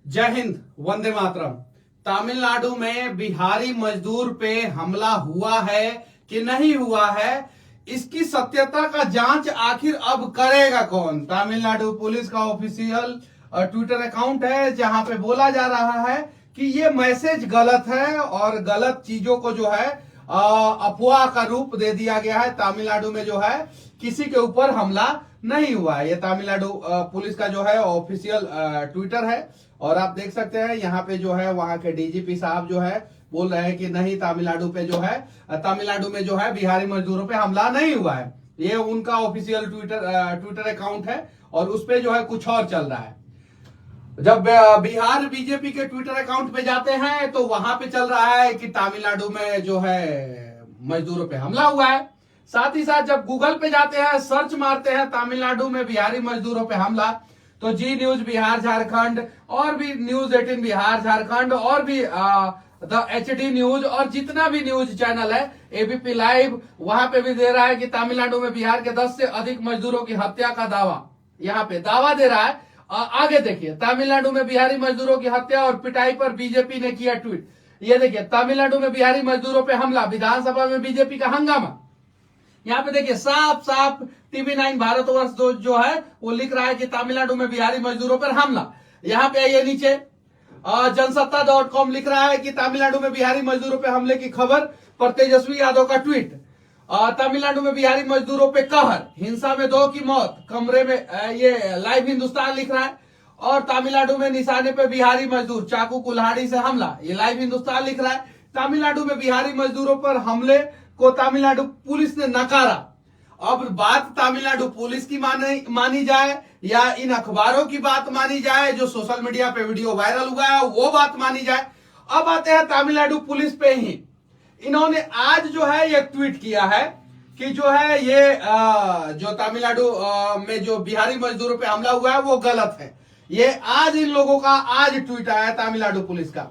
जय हिंद, वंदे मातरम। तमिलनाडु में बिहारी मजदूर पे हमला हुआ है कि नहीं हुआ है, इसकी सत्यता का जांच आखिर अब करेगा कौन। तमिलनाडु पुलिस का ऑफिशियल ट्विटर अकाउंट है जहां पे बोला जा रहा है कि ये मैसेज गलत है और गलत चीजों को जो है अफवाह का रूप दे दिया गया है। तमिलनाडु में जो है किसी के ऊपर हमला नहीं हुआ है। ये तमिलनाडु पुलिस का जो है ऑफिशियल ट्विटर है और आप देख सकते हैं यहाँ पे जो है वहां के डीजीपी साहब जो है बोल रहे हैं कि नहीं, तमिलनाडु पे जो है तमिलनाडु में जो है बिहारी मजदूरों पे हमला नहीं हुआ है। ये उनका ऑफिशियल ट्विटर अकाउंट है और उस पे जो है कुछ और चल रहा है। जब बिहार बीजेपी के ट्विटर अकाउंट पे जाते हैं तो वहां पे चल रहा है कि तमिलनाडु में जो है मजदूरों पे हमला हुआ है। साथ ही साथ जब गूगल पे जाते हैं, सर्च मारते हैं तमिलनाडु में बिहारी मजदूरों पे हमला, तो जी न्यूज बिहार झारखंड और भी न्यूज 18 बिहार झारखंड और भी द HD न्यूज और जितना भी न्यूज चैनल है, ABP लाइव, वहां पे भी दे रहा है कि तमिलनाडु में बिहार के 10 से अधिक मजदूरों की हत्या का दावा, यहाँ पे दावा दे रहा है। आगे देखिए, तमिलनाडु में बिहारी मजदूरों की हत्या और पिटाई पर बीजेपी ने किया ट्वीट। ये देखिए, तमिलनाडु में बिहारी मजदूरों पे हमला, विधानसभा में बीजेपी का हंगामा। यहाँ पे देखिए साफ साफ TV9 भारतवर्ष जो है वो लिख रहा है कि तमिलनाडु में बिहारी मजदूरों पर हमला। यहाँ पे ये नीचे जनसत्ता.com लिख रहा है कि तमिलनाडु में बिहारी मजदूरों पे हमले की खबर पर तेजस्वी यादव का ट्वीट। तमिलनाडु में बिहारी मजदूरों पे कहर, हिंसा में 2 की मौत, कमरे में ये लाइव हिंदुस्तान लिख रहा है। और तमिलनाडु में निशाने पे बिहारी मजदूर, चाकू कुल्हाड़ी से हमला, ये लाइव हिंदुस्तान लिख रहा है। तमिलनाडु में बिहारी मजदूरों पर हमले को तमिलनाडु पुलिस ने नकारा। अब बात तमिलनाडु पुलिस की मानी जाए या इन अखबारों की बात मानी जाए जो सोशल मीडिया पे वीडियो वायरल हुआ है, वो बात मानी जाए। अब आते हैं तमिलनाडु पुलिस पे ही। इन्होंने आज जो है ये ट्वीट किया है कि जो है ये जो तमिलनाडु में जो बिहारी मजदूरों पे हमला हुआ है वो गलत है। ये आज इन लोगों का आज ट्वीट आया है तमिलनाडु पुलिस का,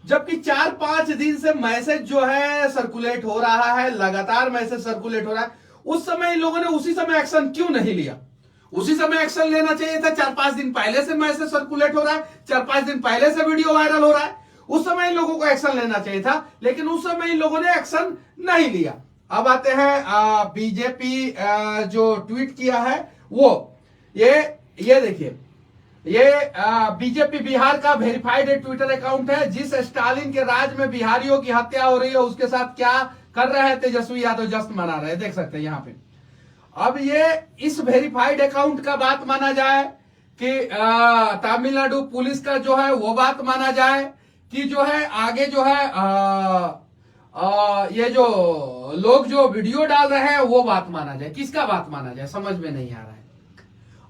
जबकि 4-5 दिन से मैसेज जो है सर्कुलेट हो रहा है, लगातार मैसेज सर्कुलेट हो रहा है। उस समय इन लोगों ने उसी समय एक्शन क्यों नहीं लिया? उसी समय एक्शन लेना चाहिए था। 4-5 दिन पहले से मैसेज सर्कुलेट हो रहा है, 4-5 दिन पहले से वीडियो वायरल हो रहा है, उस समय इन लोगों को एक्शन लेना चाहिए था, लेकिन उस समय इन लोगों ने एक्शन नहीं लिया। अब आते हैं बीजेपी जो ट्वीट किया है वो, ये देखिए, ये बीजेपी बिहार का वेरीफाइड ट्विटर अकाउंट है। जिस स्टालिन के राज में बिहारियों की हत्या हो रही है उसके साथ क्या कर रहे हैं तेजस्वी यादव, जश्न मना रहे हैं, देख सकते हैं यहाँ पे। अब ये इस वेरीफाइड अकाउंट का बात माना जाए कि तमिलनाडु पुलिस का जो है वो बात माना जाए कि जो है आगे जो है ये जो लोग जो वीडियो डाल रहे हैं वो बात माना जाए, किसका बात माना जाए समझ में नहीं आ रहा है।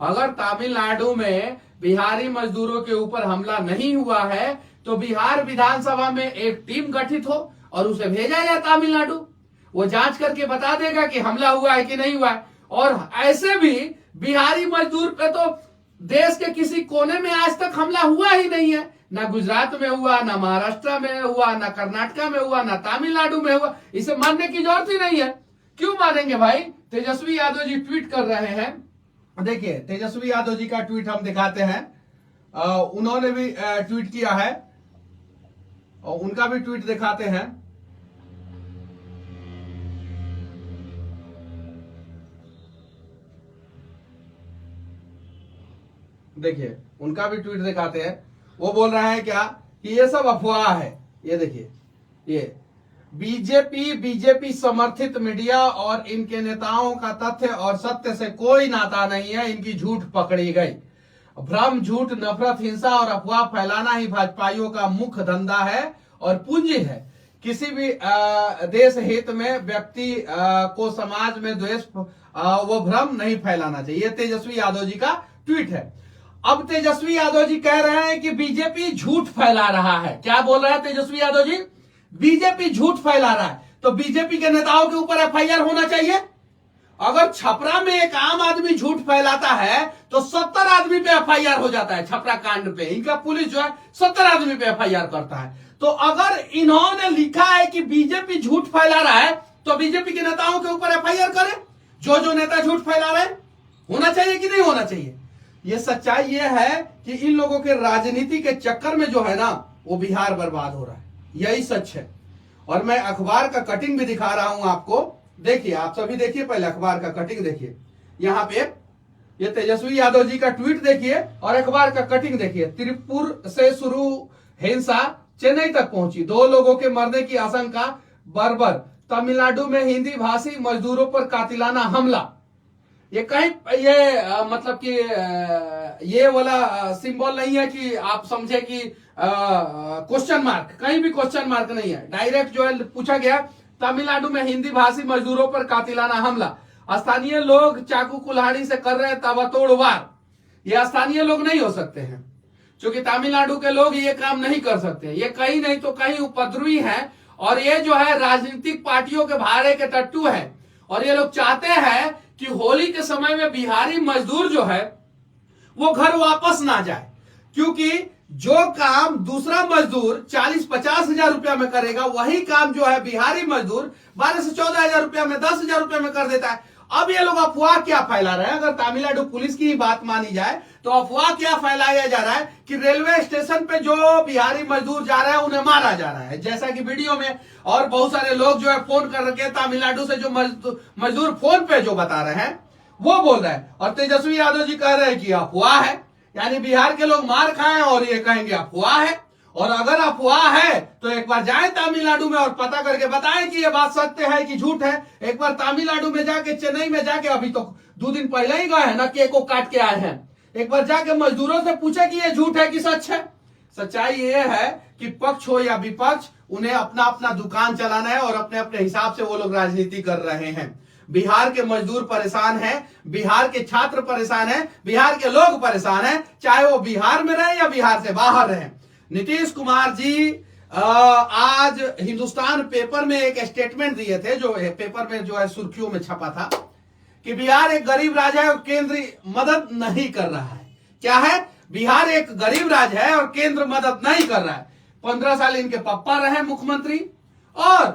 अगर तमिलनाडु में बिहारी मजदूरों के ऊपर हमला नहीं हुआ है तो बिहार विधानसभा में एक टीम गठित हो और उसे भेजा जाए तमिलनाडु, वो जांच करके बता देगा कि हमला हुआ है कि नहीं हुआ है। और ऐसे भी बिहारी मजदूर पे तो देश के किसी कोने में आज तक हमला हुआ ही नहीं है, ना गुजरात में हुआ, ना महाराष्ट्र में हुआ, ना कर्नाटका में हुआ, ना तमिलनाडु में हुआ। इसे मानने की जरूरत ही नहीं है। क्यों मानेंगे भाई? तेजस्वी यादव जी ट्वीट कर रहे हैं, देखिए तेजस्वी यादव जी का ट्वीट हम दिखाते हैं। उन्होंने भी ट्वीट किया है और उनका भी ट्वीट दिखाते हैं। देखिए उनका भी ट्वीट दिखाते हैं। वो बोल रहे हैं क्या कि ये सब अफवाह है। ये देखिए, ये बीजेपी समर्थित मीडिया और इनके नेताओं का तथ्य और सत्य से कोई नाता नहीं है, इनकी झूठ पकड़ी गई। भ्रम, झूठ, नफरत, हिंसा और अफवाह फैलाना ही भाजपाइयों का मुख्य धंधा है और पूंजी है। किसी भी देश हित में व्यक्ति को समाज में द्वेष वो भ्रम नहीं फैलाना चाहिए। ये तेजस्वी यादव जी का ट्वीट है। अब तेजस्वी यादव जी कह रहे हैं कि बीजेपी झूठ फैला रहा है। क्या बोल रहे हैं तेजस्वी यादव जी? बीजेपी झूठ फैला रहा है। तो बीजेपी के नेताओं के ऊपर FIR होना चाहिए। अगर छपरा में एक आम आदमी झूठ फैलाता है तो 70 आदमी पे FIR हो जाता है। छपरा कांड पे इनका पुलिस जो है 70 आदमी पे FIR करता है। तो अगर इन्होंने लिखा है कि बीजेपी झूठ फैला रहा है तो बीजेपी के नेताओं के ऊपर FIR करे। जो नेता झूठ फैला रहे, होना चाहिए कि नहीं होना चाहिए? ये सच्चाई ये है कि इन लोगों के राजनीति के चक्कर में जो है ना वो बिहार बर्बाद हो रहा है, यही सच है। और मैं अखबार का कटिंग भी दिखा रहा हूं आपको, देखिए आप सभी देखिए, पहले अखबार का कटिंग देखिए, यहाँ पे ये तेजस्वी यादव जी का ट्वीट देखिए और अखबार का कटिंग देखिए। त्रिपुर से शुरू हिंसा चेन्नई तक पहुंची, 2 लोगों के मरने की आशंका बर्बर, तमिलनाडु में हिंदी भाषी मजदूरों पर कातिलाना हमला। ये कहीं मतलब कि ये वाला सिंबल नहीं है कि आप समझे कि क्वेश्चन मार्क, कहीं भी क्वेश्चन मार्क नहीं है, डायरेक्ट जो है पूछा गया तमिलनाडु में हिंदी भाषी मजदूरों पर कातिलाना हमला, स्थानीय लोग चाकू कुल्हाड़ी से कर रहे ताबड़तोड़ वार। ये स्थानीय लोग नहीं हो सकते हैं, क्योंकि तमिलनाडु के लोग ये काम नहीं कर सकते, ये कहीं नहीं तो कहीं उपद्रवी हैं और ये जो है राजनीतिक पार्टियों के भाड़े के टट्टू है। और ये लोग चाहते हैं कि होली के समय में बिहारी मजदूर जो है वो घर वापस ना जाए, क्योंकि जो काम दूसरा मजदूर 40-50 हजार रुपया में करेगा वही काम जो है बिहारी मजदूर 12 से 14 हजार रुपया में, 10 हजार रुपया में कर देता है। अब ये लोग अफवाह क्या फैला रहे हैं, अगर तमिलनाडु पुलिस की ही बात मानी जाए तो अफवाह क्या फैलाया जा रहा है कि रेलवे स्टेशन पे जो बिहारी मजदूर जा रहा है उन्हें मारा जा रहा है, जैसा कि वीडियो में और बहुत सारे लोग जो है फोन कर रखे हैं तमिलनाडु से, जो मजदूर फोन पे जो बता रहे हैं वो बोल रहे हैं। और तेजस्वी यादव जी कह रहे हैं कि अफवाह है, यानी बिहार के लोग मार खाएं और ये कहेंगे अफवाह है। और अगर अफवाह है तो एक बार जाएं तमिलनाडु में और पता करके बताएं कि ये बात सत्य है कि झूठ है। एक बार तमिलनाडु में जाके, चेन्नई में जाके, अभी तो 2 दिन पहले ही गए हैं ना, केक को काट के आए हैं, एक बार जाके मजदूरों से पूछे कि ये झूठ है कि सच है। सच्चाई ये है कि पक्ष हो या विपक्ष, उन्हें अपना अपना दुकान चलाना है और अपने अपने हिसाब से वो लोग राजनीति कर रहे हैं। बिहार के मजदूर परेशान हैं, बिहार के छात्र परेशान हैं, बिहार के लोग परेशान हैं, चाहे वो बिहार में रहे या बिहार से बाहर रहे। नीतीश कुमार जी आज हिंदुस्तान पेपर में एक स्टेटमेंट दिए थे, जो पेपर में जो है सुर्खियों में छपा था कि बिहार एक गरीब राज्य है और केंद्र मदद नहीं कर रहा है। क्या है? बिहार एक गरीब राज्य है और केंद्र मदद नहीं कर रहा है। 15 साल इनके पापा रहे मुख्यमंत्री और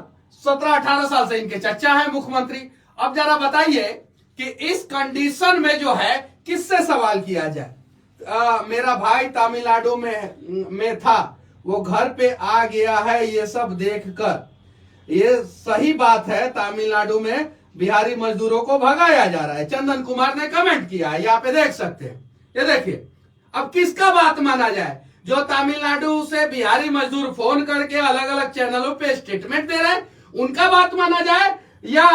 17-18 साल से इनके चचा है मुख्यमंत्री। अब जरा बताइए कि इस कंडीशन में जो है किससे सवाल किया जाए। मेरा भाई तमिलनाडु में था, वो घर पे आ गया है, ये सब देखकर ये सही बात है, तमिलनाडु में बिहारी मजदूरों को भगाया जा रहा है। चंदन कुमार ने कमेंट किया है, यहाँ पे देख सकते हैं। ये देखिए, अब किसका बात माना जाए, जो तमिलनाडु से बिहारी मजदूर फोन करके अलग अलग चैनलों पे स्टेटमेंट दे रहे हैं, उनका बात माना जाए, या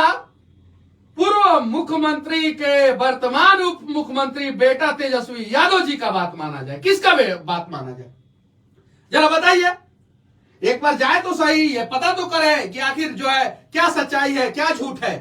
पूर्व मुख्यमंत्री के वर्तमान उप मुख्यमंत्री बेटा तेजस्वी यादव जी का बात माना जाए? किसका बात माना जाए, जरा बताइए। एक बार जाए तो सही, ये पता तो करे कि आखिर जो है क्या सच्चाई है क्या झूठ है।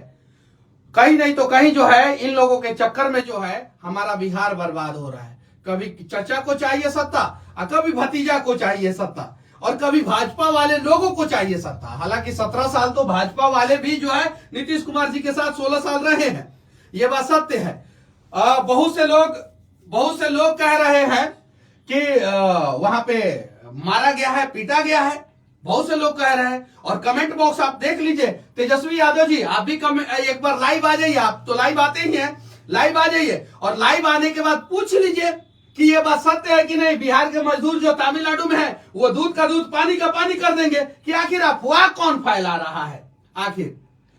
कहीं नहीं तो कहीं जो है इन लोगों के चक्कर में जो है हमारा बिहार बर्बाद हो रहा है। कभी चचा को चाहिए सत्ता और कभी भतीजा को चाहिए सत्ता और कभी भाजपा वाले लोगों को चाहिए सत्ता। हालांकि 17 साल तो भाजपा वाले भी जो है नीतीश कुमार जी के साथ 16 साल रहे हैं, ये बात सत्य है। बहुत से लोग कह रहे हैं कि वहां पे मारा गया है, पीटा गया है, बहुत से लोग कह रहे हैं। और कमेंट बॉक्स आप देख लीजिए, तेजस्वी यादव जी आप भी एक बार लाइव आ जाइए, आप तो लाइव आते ही हैं, लाइव आ जाइए और लाइव आने के बाद पूछ लीजिए कि ये बात सत्य है कि नहीं। बिहार के मजदूर जो तमिलनाडु में है वो दूध का दूध पानी का पानी कर देंगे कि आखिर अफवाह कौन फैला रहा है। आखिर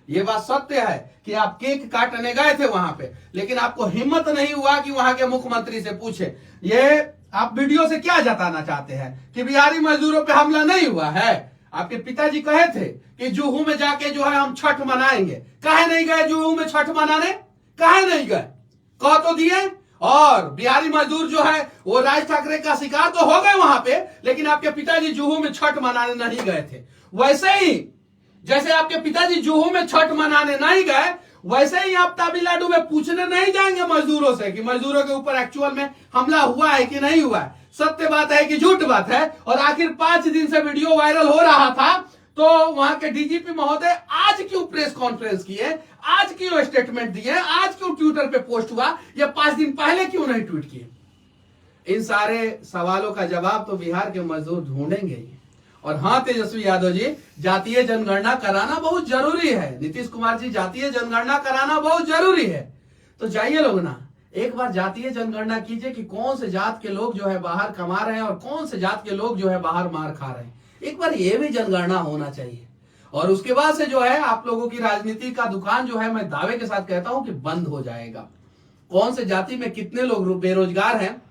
ये बात सत्य है कि आप केक काटने गए थे वहां पे, लेकिन आपको हिम्मत नहीं हुआ कि वहां के मुख्यमंत्री से पूछे। ये आप वीडियो से क्या जताना चाहते हैं कि बिहारी मजदूरों पे हमला नहीं हुआ है? आपके पिताजी कहे थे कि जुहू में जाके जो है हम छठ मनाएंगे, काहे नहीं गए जुहू में छठ मनाने? काहे नहीं गए? कह तो दिए। और बिहारी मजदूर जो है वो राज ठाकरे का शिकार तो हो गए वहां पे, लेकिन आपके पिताजी जुहू में छठ मनाने नहीं गए थे। वैसे ही जैसे आपके पिताजी जुहू में छठ मनाने नहीं गए, वैसे ही आप तमिलनाडु में पूछने नहीं जाएंगे मजदूरों से कि मजदूरों के ऊपर एक्चुअल में हमला हुआ है कि नहीं हुआ है, सत्य बात है कि झूठ बात है। और आखिर 5 दिन से वीडियो वायरल हो रहा था, तो वहां के डीजीपी महोदय आज क्यों प्रेस कॉन्फ्रेंस किए, आज क्यों स्टेटमेंट दिए, आज क्यों ट्विटर पे पोस्ट हुआ, या 5 दिन पहले क्यों नहीं ट्वीट किए? इन सारे सवालों का जवाब तो बिहार के मजदूर ढूंढेंगे ही। और हाँ तेजस्वी यादव जी, जातीय जनगणना कराना बहुत जरूरी है। नीतीश कुमार जी, जातीय जनगणना कराना बहुत जरूरी है। तो जाइए लोग ना, एक बार जातीय जनगणना कीजिए कि कौन से जात के लोग जो है बाहर कमा रहे हैं और कौन से जात के लोग जो है बाहर मार खा रहे हैं। एक बार ये भी जनगणना होना चाहिए। और उसके बाद से जो है आप लोगों की राजनीति का दुकान जो है मैं दावे के साथ कहता हूं कि बंद हो जाएगा। कौन से जाति में कितने लोग बेरोजगार हैं,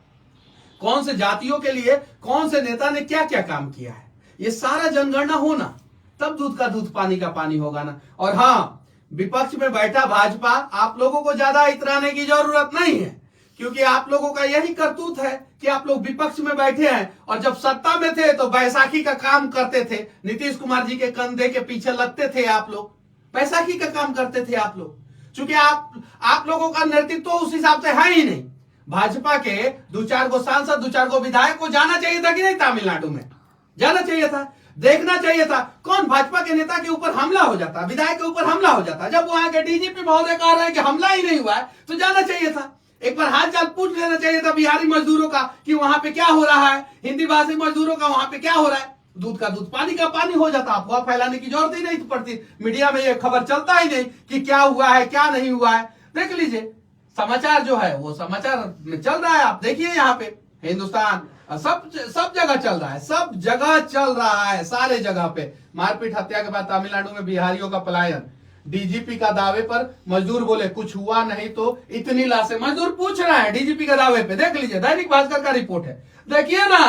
कौन से जातियों के लिए कौन से नेता ने क्या क्या काम किया है, ये सारा जनगणना होना, तब दूध का दूध पानी का पानी होगा ना। और हाँ, विपक्ष में बैठा भाजपा, आप लोगों को ज्यादा इतराने की जरूरत नहीं है, क्योंकि आप लोगों का यही करतूत है कि आप लोग विपक्ष में बैठे हैं और जब सत्ता में थे तो बैसाखी का काम करते थे, नीतीश कुमार जी के कंधे के पीछे लगते थे आप लोग, बैसाखी का काम करते थे आप लोग। क्योंकि आप लोगों का नेतृत्व उस हिसाब से है ही नहीं। भाजपा के 2-4 गो सांसद, 2-4 गो विधायक को जाना चाहिए था कि नहीं, तमिलनाडु में जाना चाहिए था, देखना चाहिए था कौन भाजपा के नेता के ऊपर हमला हो जाता, विधायक के ऊपर हमला हो जाता। जब वहां के डीजीपी महोदय कह रहे हैं कि हमला ही नहीं हुआ है तो जाना चाहिए था, एक बार हाल चाल पूछ लेना चाहिए था बिहारी मजदूरों का कि वहां पे क्या हो रहा है, हिंदी भाषी मजदूरों का वहां पे क्या हो रहा है। दूध का दूध पानी का पानी हो जाता, अफवाह फैलाने की जरूरत ही नहीं पड़ती, मीडिया में ये खबर चलता ही नहीं कि क्या हुआ है क्या नहीं हुआ है। देख लीजिए समाचार जो है वो समाचार में चल रहा है, आप देखिए यहाँ पे हिंदुस्तान सब जगह चल रहा है, सब जगह चल रहा है, सारे जगह पे मारपीट हत्या के बाद तमिलनाडु में बिहारियों का पलायन। डीजीपी का दावे पर मजदूर बोले कुछ हुआ नहीं तो इतनी लाशें, मजदूर पूछ रहे हैं डीजीपी के दावे पे। देख लीजिए दैनिक भास्कर का रिपोर्ट है, देखिए ना।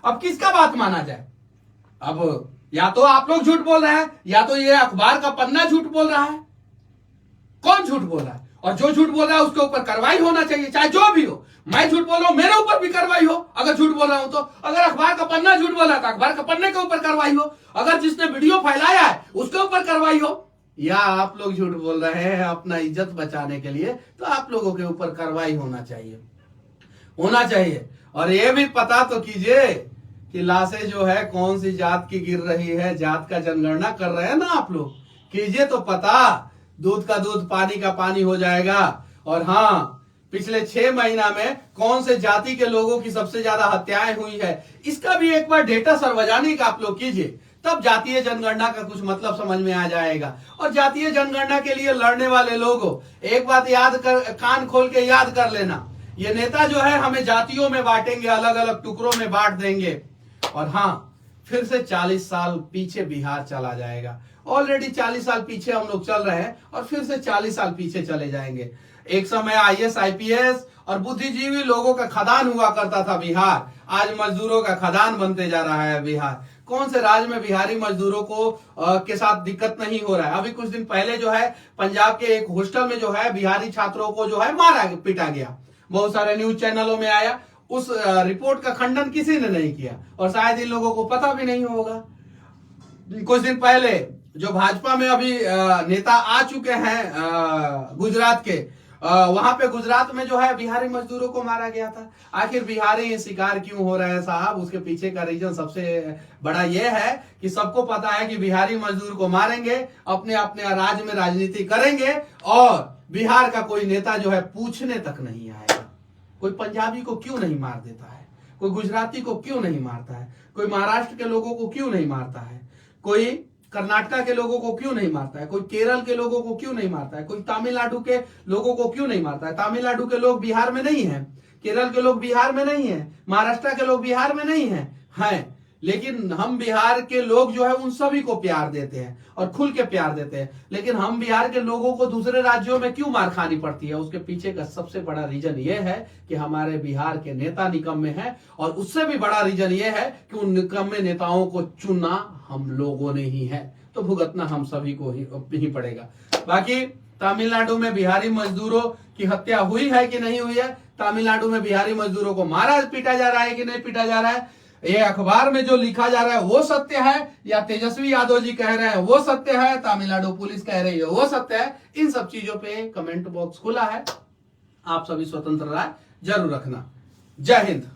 अब किसका बात माना जाए? अब या तो आप लोग झूठ बोल रहे हैं या तो ये अखबार का पन्ना झूठ बोल रहा है। कौन झूठ बोल रहा है? और जो झूठ बोल रहा है उसके ऊपर कार्रवाई होना चाहिए, चाहे जो भी हो। मैं झूठ बोल रहा हूं, मेरे ऊपर भी कार्रवाई हो अगर झूठ बोल रहा हूं तो। अगर अखबार का पन्ना झूठ बोल रहा है तो अखबार का पन्ने के ऊपर कार्रवाई हो, अगर जिसने वीडियो फैलाया है उसके ऊपर कार्रवाई हो। या आप लोग झूठ बोल रहे हैं अपना इज्जत बचाने के लिए तो आप लोगों के ऊपर कार्रवाई होना चाहिए। और ये भी पता तो कीजिए कि लाशें जो है कौन सी जात की गिर रही है, जात का जनगणना कर रहे हैं ना आप लोग, कीजिए तो पता, दूध का दूध पानी का पानी हो जाएगा। और हाँ, पिछले 6 महीना में कौन से जाति के लोगों की सबसे ज्यादा हत्याएं हुई है, इसका भी एक बार डेटा सार्वजनिक आप लोग कीजिए, तब जातीय जनगणना का कुछ मतलब समझ में आ जाएगा। और जातीय जनगणना के लिए लड़ने वाले लोगों, एक बात याद कर, कान खोल के याद कर लेना, ये नेता जो है हमें जातियों में बांटेंगे, अलग अलग टुकड़ों में बांट देंगे। और हाँ, फिर से 40 साल पीछे बिहार चला जाएगा। ऑलरेडी 40 साल पीछे हम लोग चल रहे हैं और फिर से 40 साल पीछे चले जाएंगे। एक समय आईएएस आईपीएस और बुद्धिजीवी लोगों का खदान हुआ करता था बिहार, आज मजदूरों का खदान बनते जा रहा है बिहार। कौन से राज्य में बिहारी मजदूरों को के साथ दिक्कत नहीं हो रहा है? अभी कुछ दिन पहले जो है पंजाब के एक हॉस्टल में जो है बिहारी छात्रों को जो है मारा पीटा गया, बहुत सारे न्यूज चैनलों में आया। उस रिपोर्ट का खंडन किसी ने नहीं किया और शायद इन लोगों को पता भी नहीं होगा। कुछ दिन पहले जो भाजपा में अभी नेता आ चुके हैं गुजरात के, वहां पे गुजरात में जो है बिहारी मजदूरों को मारा गया था। आखिर बिहारी शिकार क्यों हो रहे हैं साहब? उसके पीछे का रीजन सबसे बड़ा ये है कि सबको पता है कि बिहारी मजदूर को मारेंगे, अपने अपने राज्य में राजनीति करेंगे और बिहार का कोई नेता जो है पूछने तक नहीं आएगा। कोई पंजाबी को क्यों नहीं मार देता है, कोई गुजराती को क्यों नहीं मारता है, कोई महाराष्ट्र के लोगों को क्यों नहीं मारता है, कोई कर्नाटका के लोगों को क्यों नहीं मारता है, कोई केरल के लोगों को क्यों नहीं मारता है, कोई तमिलनाडु के लोगों को क्यों नहीं मारता है। तमिलनाडु के लोग बिहार में नहीं है, केरल के लोग बिहार में नहीं है, महाराष्ट्र के लोग बिहार में नहीं है, लेकिन हम बिहार के लोग जो है उन सभी को प्यार देते हैं और खुल के प्यार देते हैं। लेकिन हम बिहार के लोगों को दूसरे राज्यों में क्यों मार खानी पड़ती है? उसके पीछे का सबसे बड़ा रीजन ये है कि हमारे बिहार के नेता निकम्मे हैं, और उससे भी बड़ा रीजन ये है कि उन निकम्मे नेताओं को चुनना हम लोगों ने ही है, तो भुगतना हम सभी को ही पड़ेगा। बाकी तमिलनाडु में बिहारी मजदूरों की हत्या हुई है कि नहीं हुई है, तमिलनाडु में बिहारी मजदूरों को मारा पीटा जा रहा है कि नहीं पीटा जा रहा है, ये अखबार में जो लिखा जा रहा है वो सत्य है या तेजस्वी यादव जी कह रहे हैं वो सत्य है, तमिलनाडु पुलिस कह रही है वो सत्य है? इन सब चीजों पे कमेंट बॉक्स खुला है, आप सभी स्वतंत्र राय जरूर रखना। जय हिंद।